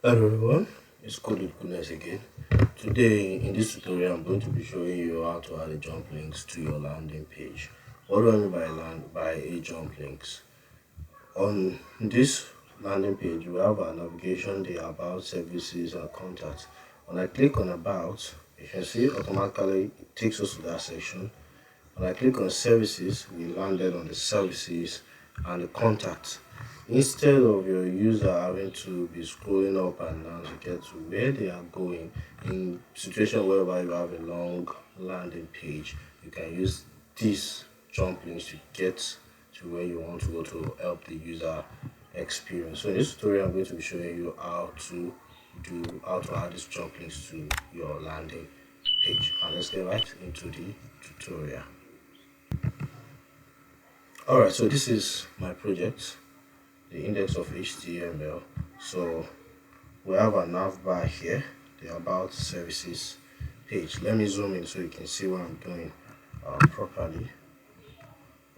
Hello everyone, it's Code with Goodness again. Today in this tutorial I'm going to be showing you how to add a jump links to your landing page. What do I mean by a jump links? On this landing page we have our navigation, the about, services and contacts. When I click on about, you can see automatically it takes us to that section. When I click on services, we landed on the services and the contacts. Instead of your user having to be scrolling up and down to get to where they are going, in situation whereby you have a long landing page, you can use these jump links to get to where you want to go to help the user experience. So in this tutorial I'm going to be showing you how to add these jump links to your landing page, and let's get right into the tutorial. Alright, so this is my project, the index of HTML. So we have a nav bar here, the about services page. Let me zoom in so you can see what I'm doing properly.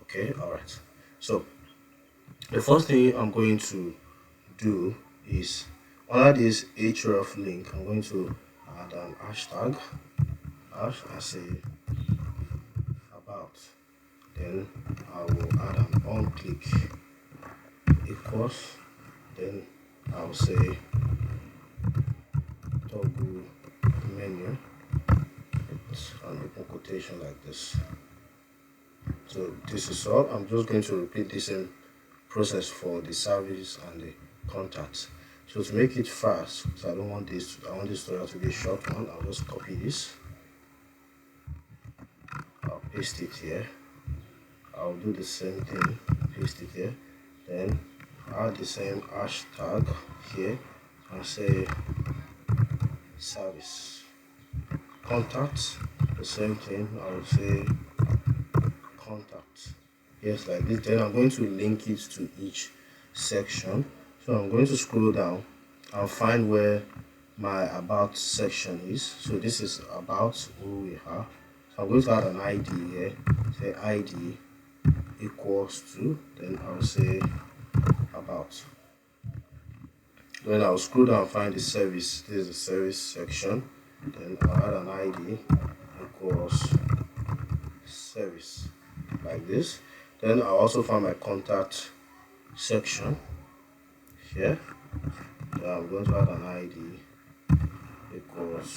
Okay, alright. So the first thing I'm going to do is under this href link, I'm going to add an hashtag, I say about. Then I will add an on click equals, then I will say toggle menu, it's an open quotation like this. So this is all. I'm just going to repeat the same process for the service and the contacts. So to make it fast, because I want this tutorial to be a short one, I'll just copy this, I'll paste it here, I'll do the same thing, paste it here, then add the same hashtag here and say service. Contact, the same thing, I will say contact. Yes, like this. Then I'm going to link it to each section. So I'm going to scroll down and find where my about section is. So this is about who we are. So I'm going to add an ID here, say ID equals to, then I'll say about. Then I'll scroll down and find the service. This is the service section. Then I'll add an ID equals service, like this. Then I'll also find my contact section here. Then I'm going to add an ID equals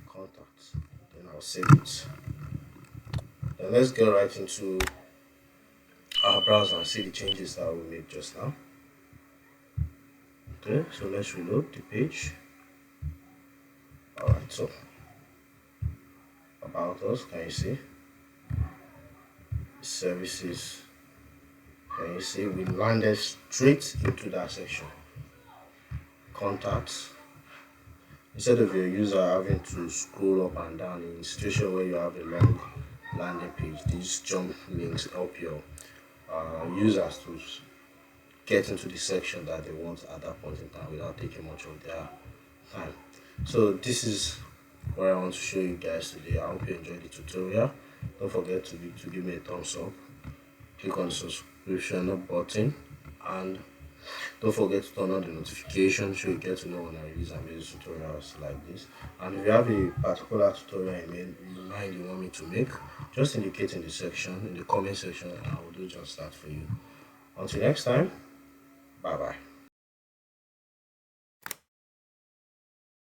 contact. Then I'll save it. Then let's get right into our browser and see the changes that we made just now. Okay, so let's reload the page. Alright, so about us, can you see? Services, can you see? We landed straight into that section. Contacts, instead of your user having to scroll up and down in a situation where you have a long landing page, these jump links help your users to get into the section that they want at that point in time without taking much of their time. So this is what I want to show you guys today. I hope you enjoyed the tutorial. Don't forget to give me a thumbs up, click on the subscription button, and don't forget to turn on the notification so you get to know when I release amazing tutorials like this. And if you have a particular tutorial in mind you want me to make, just indicate in the comment section, and I will do just that for you. Until next time, bye bye.